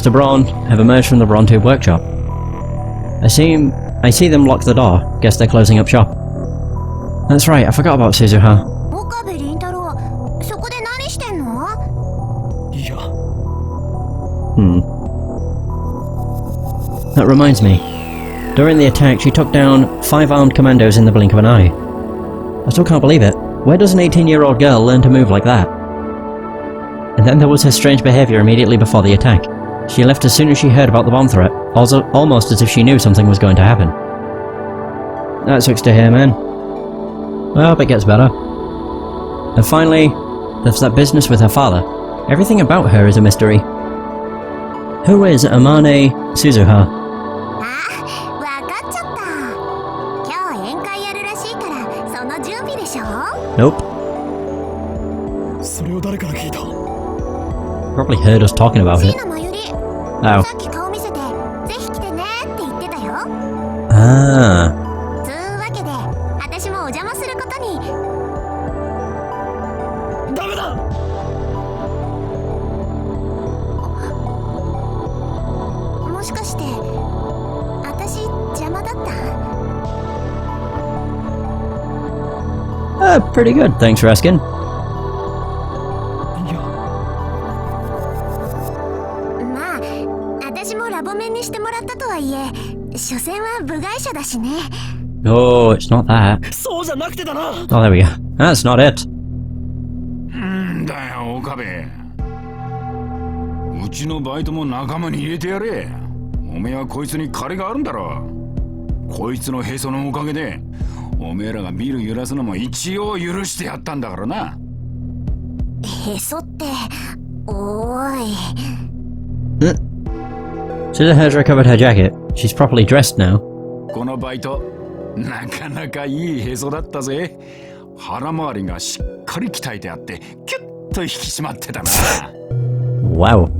Mr. Braun have emerged from the Braun Tube workshop. I see them lock the door. Guess they're closing up shop. That's right, I forgot about Suzuha. That reminds me. During the attack, she took down 5 armed commandos in the blink of an eye. I still can't believe it. Where does an 18-year-old girl learn to move like that? And then there was her strange behaviour immediately before the attack. She left as soon as she heard about the bomb threat, also almost as if she knew something was going to happen. That sucks to hear, man. Well, I hope it gets better. And finally, there's that business with her father. Everything about her is a mystery. Who is Amane Suzuha? Nope. Probably heard us talking about it. Oh. Ah. Pretty good, thanks for asking. Oh, it's not that. Oh, there we go. That's not it. うちのバイトも仲間に入れてやれ。おめえはこいつに借りがあるんだろ。こいつのへそのおかげでおめえらがビル揺らすのも一応許してやったんだからな。へそって、おーい。Suzuha has recovered her jacket. She's properly dressed now. このバイト、なかなかいいへそだったぜ。腹回りがしっかり鍛えてあって、キュッと引き締まってたな。Wow.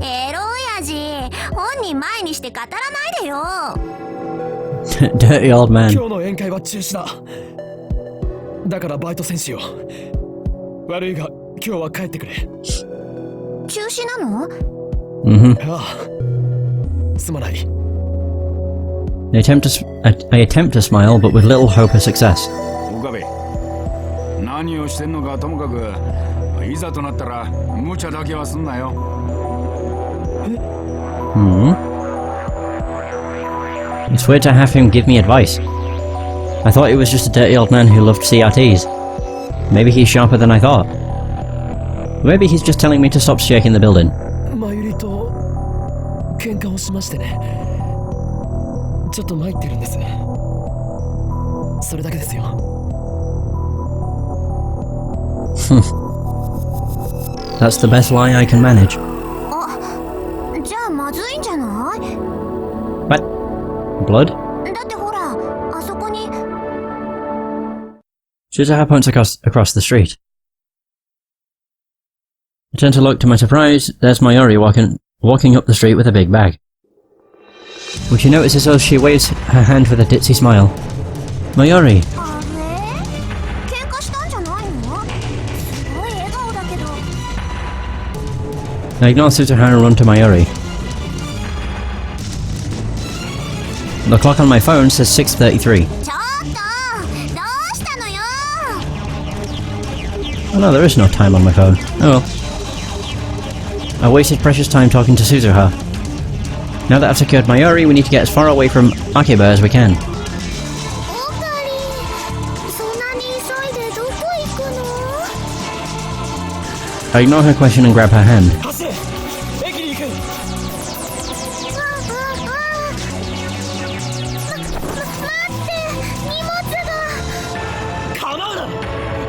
エロ親父、本人前にして語らないでよ。Dirty old man. 今日の宴会は中止だ。だからバイト選手よ。悪いが今日は帰ってくれ。中止なの？ああ。すまない。I attempt to smile, but with little hope of success. 岡部、何をしてんのかともかく、いざとなったら無茶だけはすんなよ。It's weird to have him give me advice. I thought he was just a dirty old man who loved CRTs. Maybe he's sharper than I thought. Maybe he's just telling me to stop shaking the building. マユリと喧嘩をしましてね。ちょっと参ってるんです。それだけですよ。That's the best lie I can manage. あ、じゃあまずいんじゃない？ What? Blood? だってほら、あそこに。Suzuha points across the street. I turn to look. To my surprise, there's Mayuri walking up the street with a big bag. When she notices us, she waves her hand with a ditzy smile. Mayuri! あれ？喧嘩したんじゃないの？すごい笑顔だけど。I ignore Suzuha and run to Mayuri. The clock on my phone says 6:33. ちょっと、どうしたのよ。 Oh no, there is no time on my phone. Oh well. I wasted precious time talking to Suzuha. Now that I've secured Mayuri, we need to get as far away from Akiba as we can. オカリン、そんなに急いでどこ行くの？ I ignore her question and grab her hand. 走れ。駅に行く。待って、荷物が。構うな。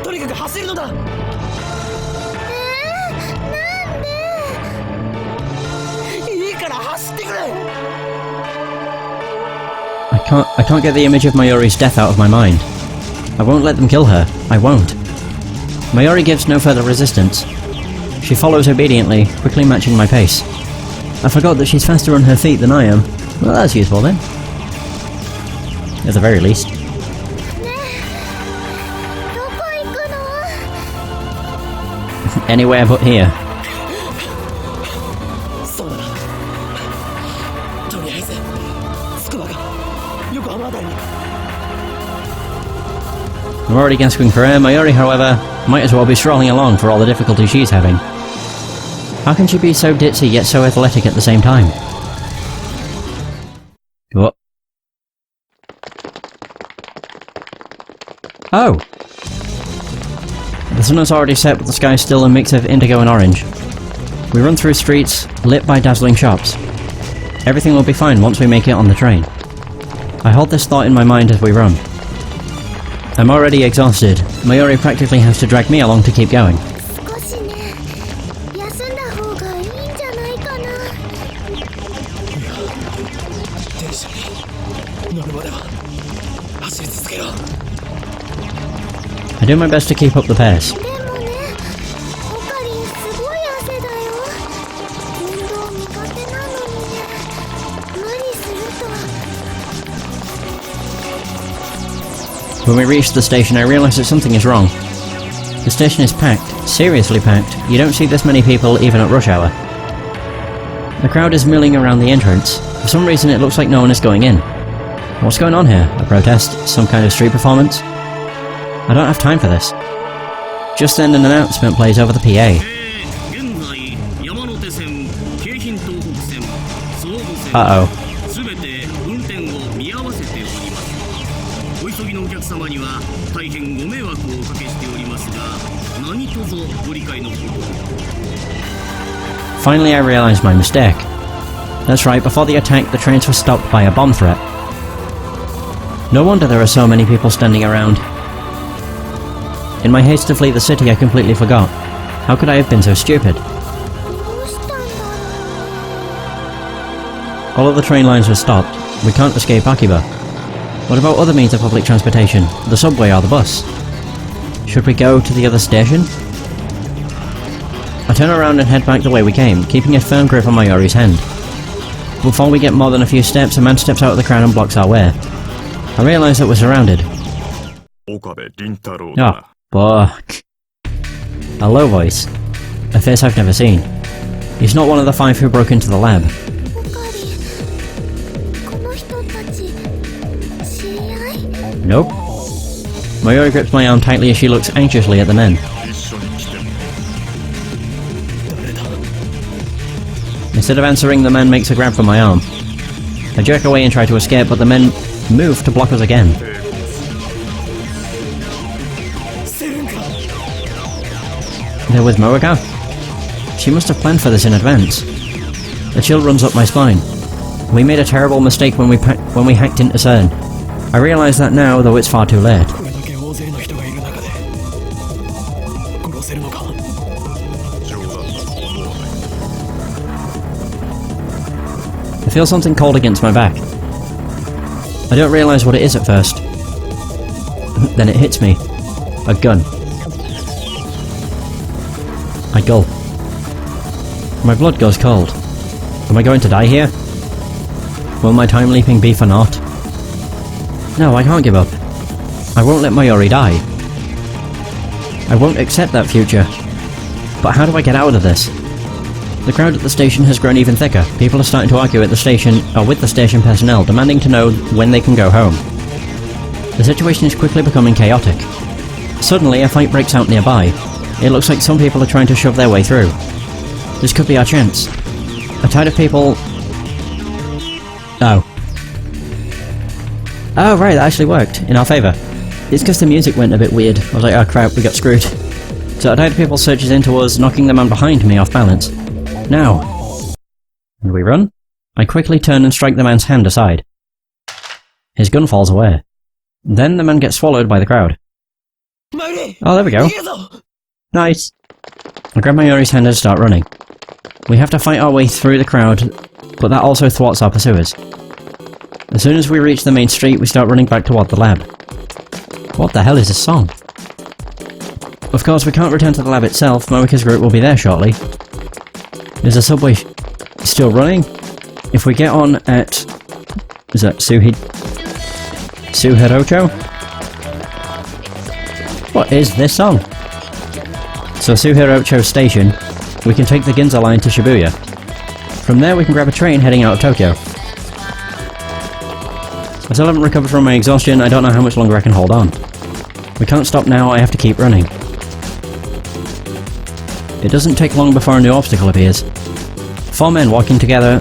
とにかく走るのだ。なんで？いいから走ってくれ。I can't get the image of Mayuri's death out of my mind. I won't let them kill her. I won't. Mayuri gives no further resistance. She follows obediently, quickly matching my pace. I forgot that she's faster on her feet than I am. Well, that's useful then. At the very least. ねえ、どこ行くの？ Anywhere but here. そうだな。です。つくばが横浜あたりに。 I'm already gasping for air. Mayuri, however, might as well be strolling along for all the difficulty she's having. How can she be so ditzy yet so athletic at the same time? What? Oh! The sun has already set, but the sky is still a mix of indigo and orange. We run through streets, lit by dazzling shops. Everything will be fine once we make it on the train. I hold this thought in my mind as we run. I'm already exhausted. Mayuri practically has to drag me along to keep going. 少しね、休んだ方がいいんじゃないかな。電車に乗るまでは走り続けろ。 I do my best to keep up the pace. でもね、オカリンすごい汗だよ。運動苦手なのにね、無理すると。 When we reach the station, I realise that something is wrong. The station is packed, seriously packed. You don't see this many people even at rush hour. The crowd is milling around the entrance. For some reason it looks like no one is going in. What's going on here? A protest? Some kind of street performance? I don't have time for this. Just then an announcement plays over the PA. Uh-oh. お急ぎのお客様には大変ご迷惑をおかけしておりますが、何卒ご理解のほど。 Finally I realised my mistake. That's right, before the attack the trains were stopped by a bomb threat. No wonder there are so many people standing around. In my haste to flee the city I completely forgot. How could I have been so stupid? どうしたんだろう。 All of the train lines were stopped. We can't escape Akiba. What about other means of public transportation? The subway or the bus? Should we go to the other station? I turn around and head back the way we came, keeping a firm grip on Mayuri's hand. Before we get more than a few steps, a man steps out of the crowd and blocks our way. I realise that we're surrounded. Oh, fuck. A low voice. A face I've never seen. He's not one of the 5 who broke into the lab. オカリン、この人たち、知り合い？ Nope. Mayuri grips my arm tightly as she looks anxiously at the men. Instead of answering, the man makes a grab for my arm. I jerk away and try to escape, but the men move to block us again. They're with Moega? She must have planned for this in advance. A chill runs up my spine. We made a terrible mistake when we hacked into CERN. I realise that now, though it's far too late. これだけ大勢の人がいる中で殺せるのか。 I feel something cold against my back. I don't realise what it is at first. Then it hits me. A gun. I gulp. My blood goes cold. Am I going to die here? Will my time leaping be for naught? No, I can't give up. I won't let Mayuri die. I won't accept that future. But how do I get out of this? The crowd at the station has grown even thicker. People are starting to argue at the station, or with the station personnel, demanding to know when they can go home. The situation is quickly becoming chaotic. Suddenly, a fight breaks out nearby. It looks like some people are trying to shove their way through. This could be our chance. A tide of people... Oh. Oh right, that actually worked, in our favour. It's because the music went a bit weird. I was like, oh crap, we got screwed. So a tide of people surges into us, knocking the man behind me off balance. Now. And we run? I quickly turn and strike the man's hand aside. His gun falls away. Then the man gets swallowed by the crowd. Oh, there we go. Nice. I grab Mayuri's hand and start running. We have to fight our way through the crowd, but that also thwarts our pursuers. As soon as we reach the main street, we start running back toward the lab. What the hell is this song? Of course, we can't return to the lab itself. Moeka's group will be there shortly. Is the subway still running? If we get on at... Is that Suhirocho? What is this song? So Suhirocho Station, we can take the Ginza line to Shibuya. From there we can grab a train heading out of Tokyo. I still haven't recovered from my exhaustion, I don't know how much longer I can hold on. We can't stop now, I have to keep running. It doesn't take long before a new obstacle appears. 4 men walking together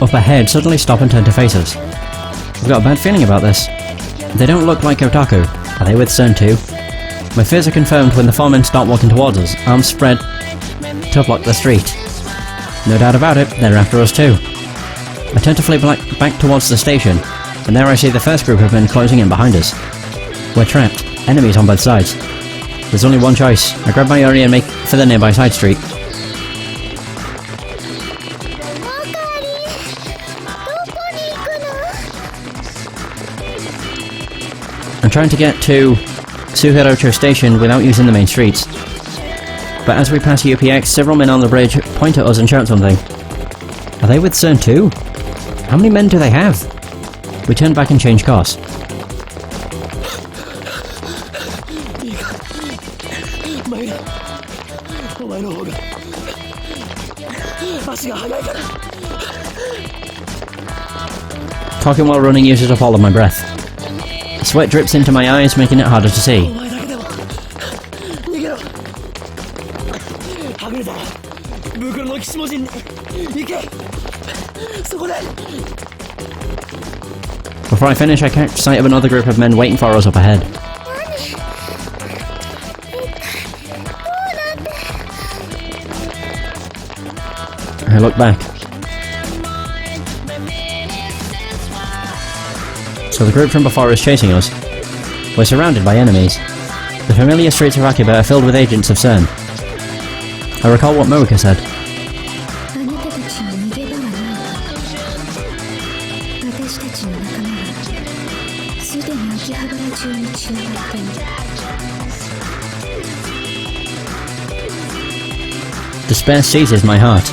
up ahead suddenly stop and turn to face us. I've got a bad feeling about this. They don't look like Otaku. Are they with CERN too? My fears are confirmed when the 4 men start walking towards us, arms spread to block the street. No doubt about it, they're after us too. I turn to flee back towards the station, and there I see the first group of men closing in behind us. We're trapped. Enemies on both sides. There's only one choice. I grab my Ori and make for the nearby side street. I'm trying to get to Suhirocho Station without using the main streets. But as we pass UPX, several men on the bridge point at us and shout something. Are they with CERN too? How many men do they have? We turn back and change course. Talking while running uses up all of my breath. Sweat drips into my eyes, making it harder to see. Before I finish, I catch sight of another group of men waiting for us up ahead. I look back. So the group from before is chasing us. We're surrounded by enemies. The familiar streets of Akiba are filled with agents of CERN. I recall what Moeka said. Despair seizes my heart.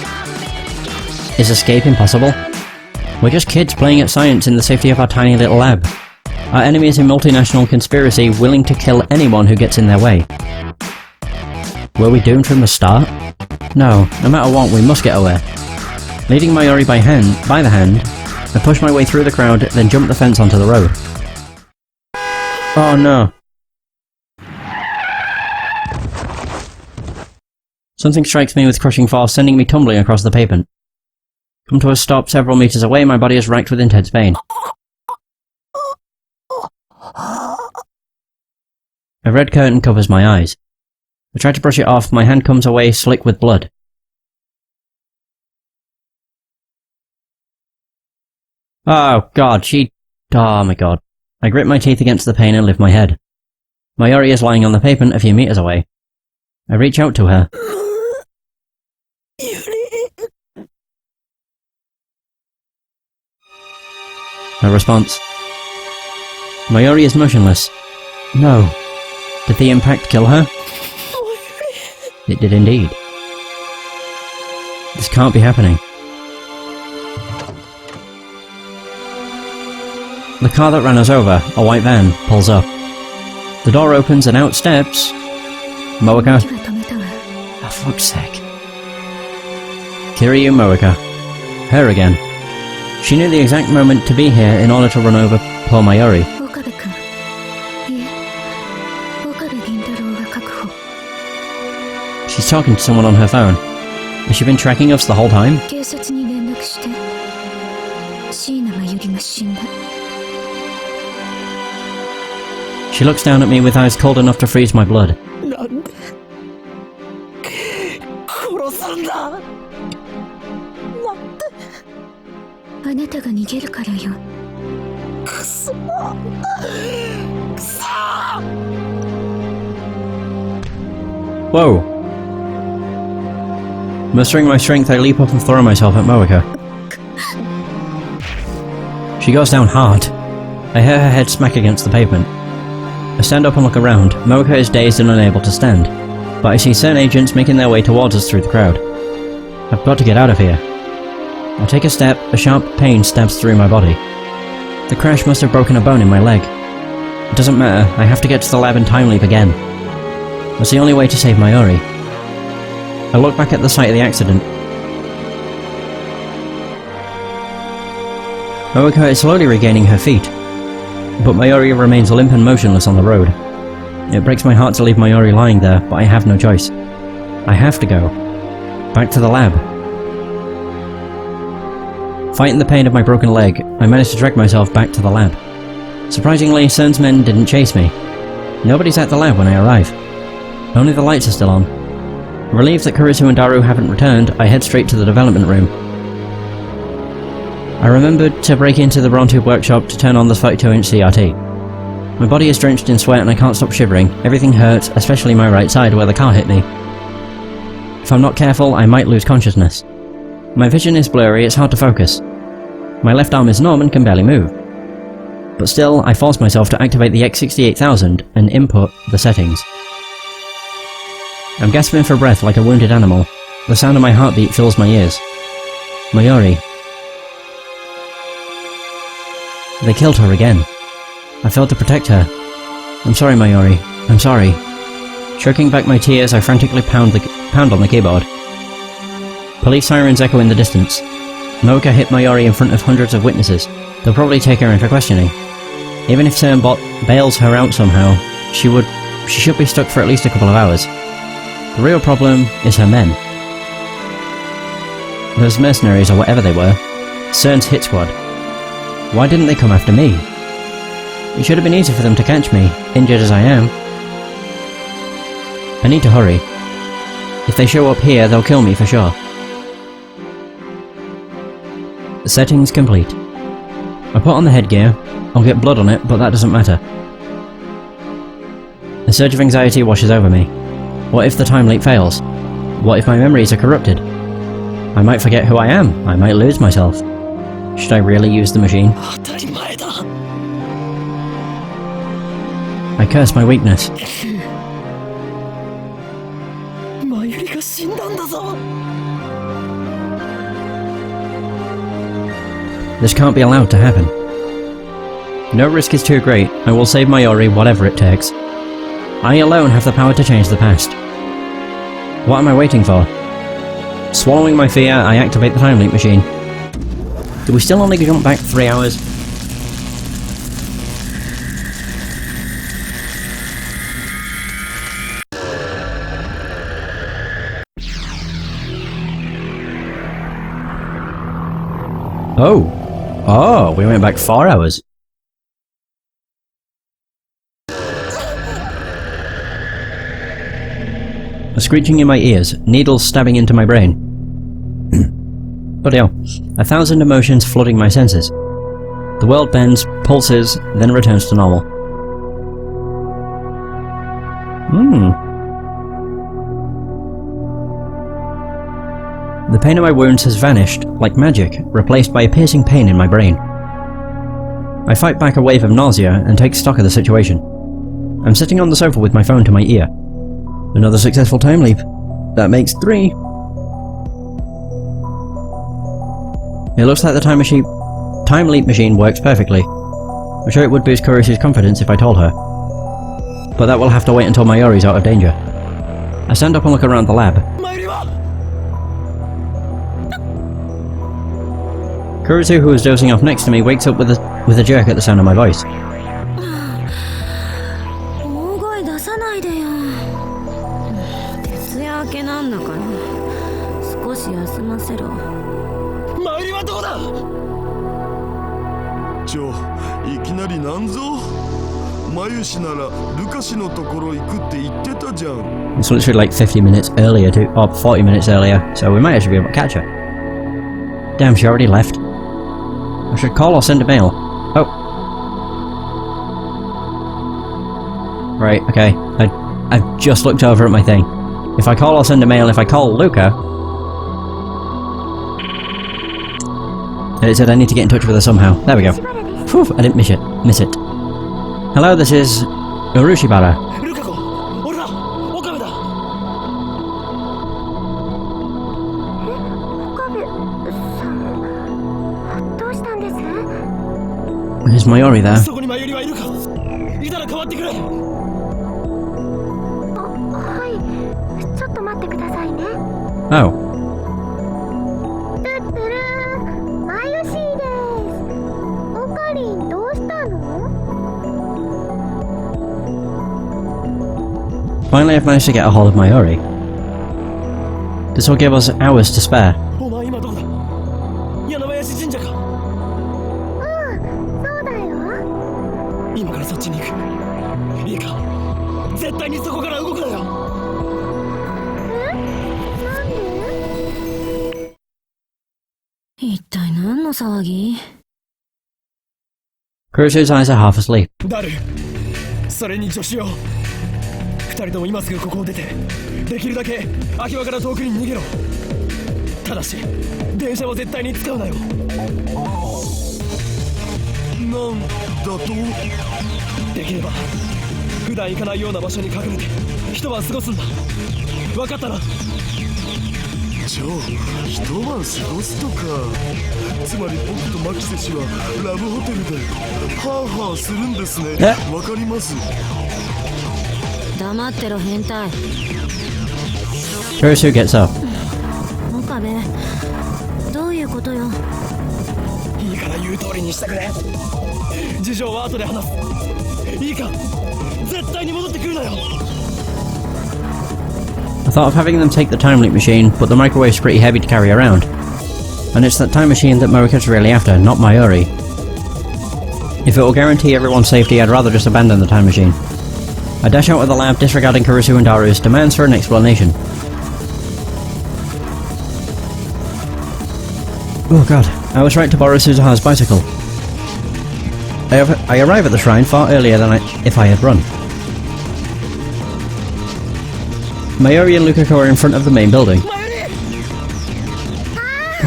Is escape impossible? We're just kids playing at science in the safety of our tiny little lab. Our enemy is a multinational conspiracy willing to kill anyone who gets in their way. Were we doomed from the start? No matter what, we must get away. Leading my Ori by the hand, I push my way through the crowd, then jump the fence onto the road. Oh no. Something strikes me with crushing force, sending me tumbling across the pavement. Come to a stop several meters away, my body is racked with intense pain. A red curtain covers my eyes. I try to brush it off, my hand comes away slick with blood. Oh god, oh my god. I grit my teeth against the pain and lift my head. My Ori is lying on the pavement a few meters away. I reach out to her. No response. My Ori is motionless. No. Did the impact kill her? It did indeed. This can't be happening. The car that ran us over, a white van, pulls up. The door opens and out steps... Moeka. For fuck's sake. Kiryu Moeka. Her again. She knew the exact moment to be here in order to run over poor Mayuri. She's talking to someone on her phone. Has she been tracking us the whole time? She looks down at me with eyes cold enough to freeze my blood. Whoa! Mustering my strength, I leap up and throw myself at Moeka. She goes down hard. I hear her head smack against the pavement. I stand up and look around. Moeka is dazed and unable to stand, but I see CERN agents making their way towards us through the crowd. I've got to get out of here. I take a step, a sharp pain stabs through my body. The crash must have broken a bone in my leg. It doesn't matter, I have to get to the lab and time leap again. That's the only way to save Mayuri. I look back at the site of the accident. Moeka is slowly regaining her feet, but Mayuri remains limp and motionless on the road. It breaks my heart to leave Mayuri lying there, but I have no choice. I have to go. Back to the lab. Fighting the pain of my broken leg, I managed to drag myself back to the lab. Surprisingly, CERN's men didn't chase me. Nobody's at the lab when I arrive. Only the lights are still on. Relieved that Kurisu and Daru haven't returned, I head straight to the development room. I remembered to break into the Brontube workshop to turn on the 32-inch CRT. My body is drenched in sweat and I can't stop shivering. Everything hurts, especially my right side where the car hit me. If I'm not careful, I might lose consciousness. My vision is blurry, it's hard to focus. My left arm is numb and can barely move. But still, I force myself to activate the X68000 and input the settings. I'm gasping for breath like a wounded animal. The sound of my heartbeat fills my ears. Mayuri. They killed her again. I failed to protect her. I'm sorry, Mayuri. I'm sorry. Choking back my tears, I frantically pound on the keyboard. Police sirens echo in the distance. Moeka hit Mayuri in front of hundreds of witnesses. They'll probably take her in for questioning. Even if CERN bails her out somehow, she should be stuck for at least a couple of hours. The real problem is her men. Those mercenaries, or whatever they were, CERN's hit squad. Why didn't they come after me? It should have been easy for them to catch me, injured as I am. I need to hurry. If they show up here, they'll kill me for sure. The settings complete. I put on the headgear. I'll get blood on it, but that doesn't matter. A surge of anxiety washes over me. What if the time leap fails? What if my memories are corrupted? I might forget who I am. I might lose myself. Should I really use the machine? I curse my weakness. This can't be allowed to happen. No risk is too great. I will save Mayuri whatever it takes. I alone have the power to change the past. What am I waiting for? Swallowing my fear, I activate the time leap machine. Do we still only jump back 3 hours? Oh, we went back 4 hours. A screeching in my ears, needles stabbing into my brain. But hell, 1,000 emotions flooding my senses. The world bends, pulses, then returns to normal. The pain of my wounds has vanished, like magic, replaced by a piercing pain in my brain. I fight back a wave of nausea and take stock of the situation. I'm sitting on the sofa with my phone to my ear. Another successful time leap. That makes 3. It looks like the time leap machine works perfectly. I'm sure it would boost Kurisu's confidence if I told her. But that will have to wait until Mayuri's out of danger. I stand up and look around the lab. Kurisu, who was dozing off next to me, wakes up with a jerk at the sound of my voice. It's literally like 50 minutes earlier, or 40 minutes earlier, so we might actually be able to catch her. Damn, she already left. I should call or send a mail. Oh. Right, okay. I've just looked over at my thing. If I call or send a mail, if I call Luca... And it said I need to get in touch with her somehow. There we go. Phew, I didn't miss it. Hello, this is... Urushibara. Is Mayuri there? Oh. Finally, I've managed to get a hold of Mayuri. This will give us hours to spare. お前今どこだ？柳林神社か。そうだよ。今からそっちに行く。いいか、絶対にそこから動くなよ。なんで？一体何の騒ぎ？ Kurusu's eyes are half asleep. ダル、それに助手よ。二人とも今すぐここを出て、できるだけ秋葉から遠くに逃げろ。ただし、電車は絶対に使うなよ。なんだと？できれば普段行かないような場所に隠れて一晩過ごすんだ。分かったな？じゃあ一晩過ごすとか。つまり僕とマキセ氏はラブホテルでハーハーするんですね。え？わかります。黙ってろ変態。 Kurusu gets up. 岡部、どういうことよ？いいから言う通りにしてくれ。事情は後で話す。いいか、絶対に戻ってくるなよ。 I thought of having them take the time loop machine, but the microwave's pretty heavy to carry around. And it's that time machine that Morika's really after, not Mayuri. If it will guarantee everyone's safety, I'd rather just abandon the time machine. I dash out of the lab, disregarding Kurusu and Daru's demands for an explanation. Oh god, I was right to borrow Suzuha's bicycle. I arrive at the shrine far earlier than if I had run. Mayuri and Lukako are in front of the main building. Oh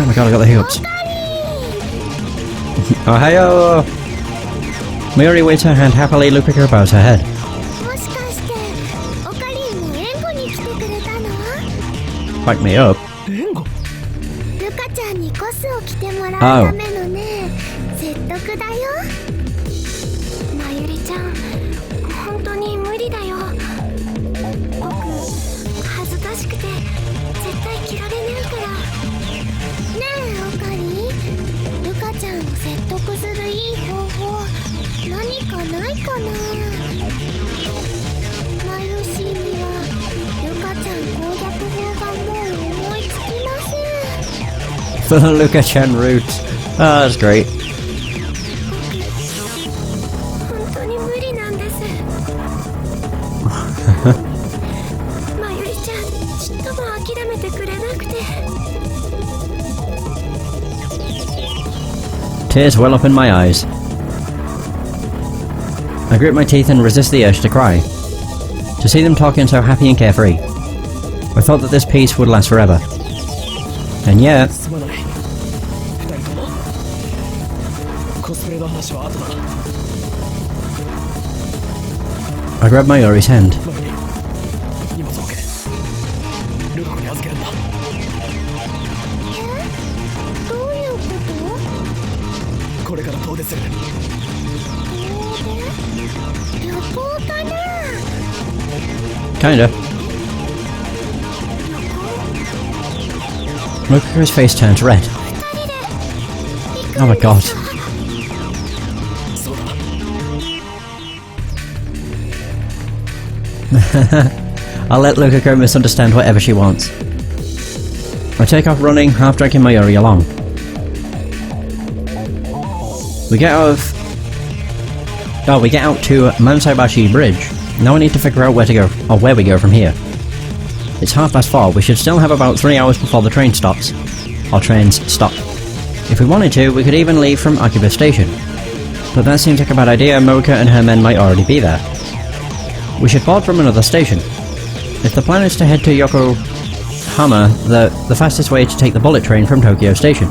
my god, I got the hiccups. Ohayo! Mayuri waves her hand happily, Lukako bows her head. もしかしてオカリンも援護に来てくれたの？ Back me up. 援護？ルカちゃんにコスを着てもらうためのね、説得だよ。まゆりちゃん、本当に無理だよ。僕恥ずかしくて絶対着られないから。ねえオカリン、ルカちゃんを説得するいい方法何かないかな。マユシーにはルカちゃん攻略法がもう思いつきません。 The Luka-chan route. Ah, that's great. 本当に無理なんです。まゆりちゃん、ちっとも諦めてくれなくて。 Tears well up in my eyes. I grit my teeth and resist the urge to cry. To see them talking so happy and carefree. I thought that this peace would last forever. And yet, すまない。二人とも。コスプレの話は後だ。 I grabbed Mayuri's hand. マユリ、荷物を置け。ルカ子に預けるんだ。どういうこと？これから遠出する。旅行かな。 Kinda. Lukaku's face turns red. Oh my god. そうだ。 I'll let Lukako misunderstand whatever she wants. I take off running, half dragging Mayuri along. We get out to Mansaibashi Bridge. Now I need to figure out where to go, or where we go from here. It's 4:30, we should still have about 3 hours before the train stops. Or trains stop. If we wanted to, we could even leave from Akiba Station. But that seems like a bad idea, Morika and her men might already be there. We should board from another station. If the plan is to head to Yokohama, the fastest way is to take the bullet train from Tokyo Station.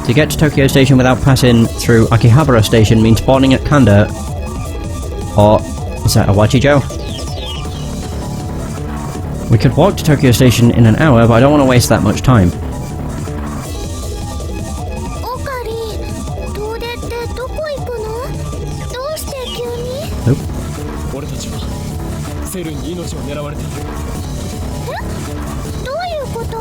To get to Tokyo Station without passing through Akihabara Station means boarding at Kanda, or is that Awachijo? We could walk to Tokyo Station in an hour, but I don't want to waste that much time. オカリン、遠出ってどこ行くの？どうして急に？ Nope. 俺たちはセルに命を狙われている。どういうこと？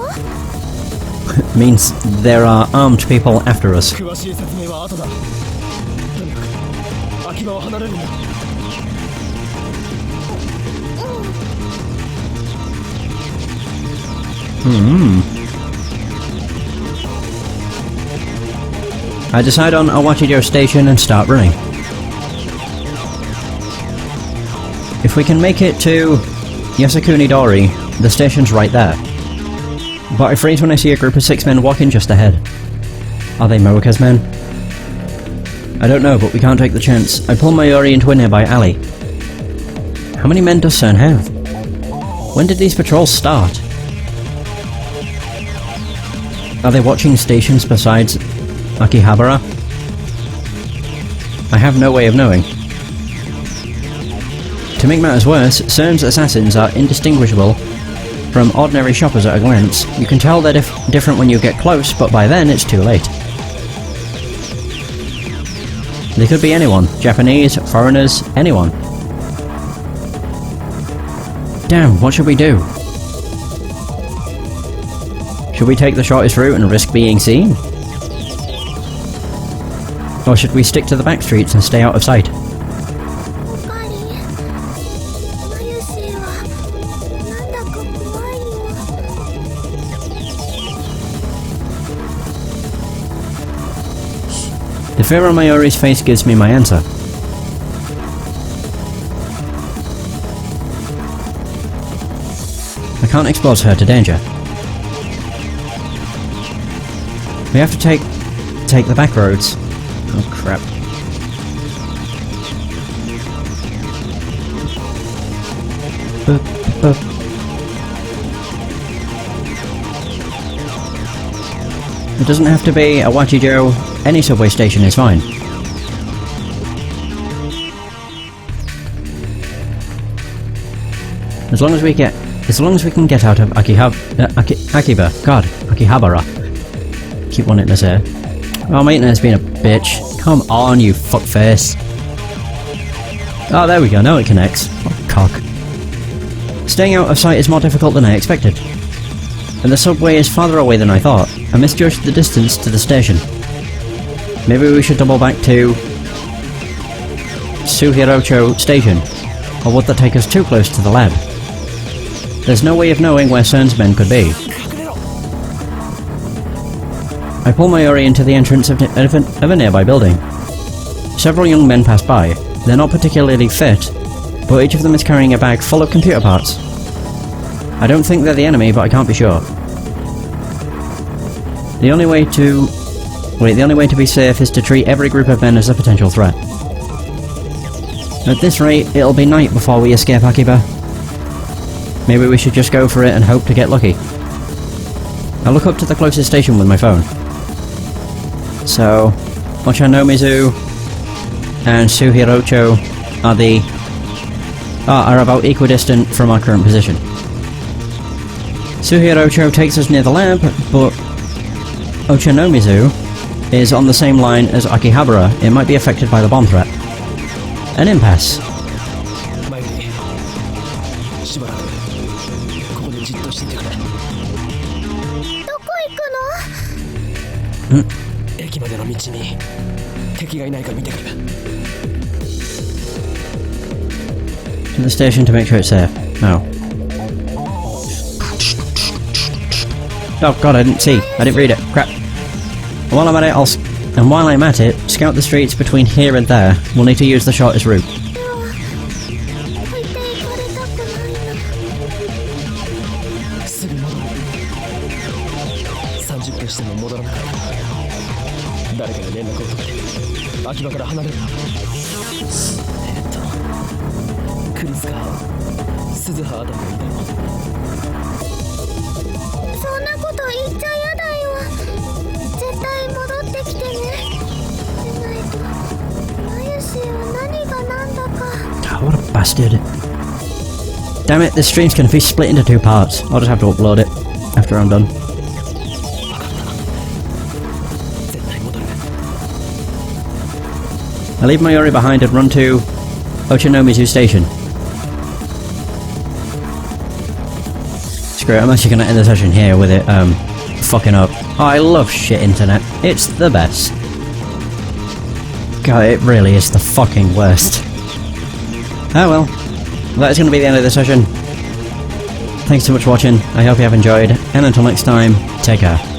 Means there are armed people after us. 詳しい説明は後だ。とにかく秋葉を離れるんだ。うん。I decide on Awachijo Station and start running. If we can make it to Yasukuni Dori, the station's right there. But I freeze when I see a group of 6 men walking just ahead. Are they Moika's men? I don't know, but we can't take the chance. I pull Mayuri into a nearby alley. How many men does CERN have? When did these patrols start? Are they watching stations besides Akihabara? I have no way of knowing. To make matters worse, CERN's assassins are indistinguishable from ordinary shoppers at a glance. You can tell they're different when you get close, but by then it's too late. They could be anyone. Japanese, foreigners, anyone. Damn, what should we do? Should we take the shortest route and risk being seen? Or should we stick to the back streets and stay out of sight? The fear on Mayuri's face gives me my answer. I can't expose her to danger. We have to take the back roads. Oh crap. It doesn't have to be Awachijo. Any subway station is fine. As long as we can get out of Akiba. God, Akihabara. Keep wanting to say. Oh, mate, has been a bitch. Come on, you fuckface. Oh, there we go. Now it connects. What a cock. Staying out of sight is more difficult than I expected. And the subway is farther away than I thought. I misjudged the distance to the station. Maybe we should double back to Suhirocho Station, or would that take us too close to the lab? There's no way of knowing where CERN's men could be. I pull Mayuri into the entrance of a nearby building. Several young men pass by. They're not particularly fit, but each of them is carrying a bag full of computer parts. I don't think they're the enemy, but I can't be sure. The only way to be safe is to treat every group of men as a potential threat. At this rate, it'll be night before we escape Akiba. Maybe we should just go for it and hope to get lucky. I look up to the closest station with my phone. So, Ochanomizu and Suhirocho are about equidistant from our current position. Suhirocho takes us near the lab, but Ochanomizu is on the same line as Akihabara. It might be affected by the bomb threat. An impasse. To the station to make sure it's safe. No. Oh god, I didn't see. I didn't read it. Crap. While I'm at it, scout the streets between here and there. We'll need to use the shortest route. What a bastard. Damn it, this stream's gonna be split into 2 parts. I'll just have to upload it after I'm done. I leave Mayuri behind and run to Ochanomizu Station. Screw it, I'm actually gonna end the session here with it fucking up. Oh, I love shit internet. It's the best. God, it really is the fucking worst. Oh well, that is going to be the end of the session. thanks so much for watching. I hope you have enjoyed, and until next time, take care.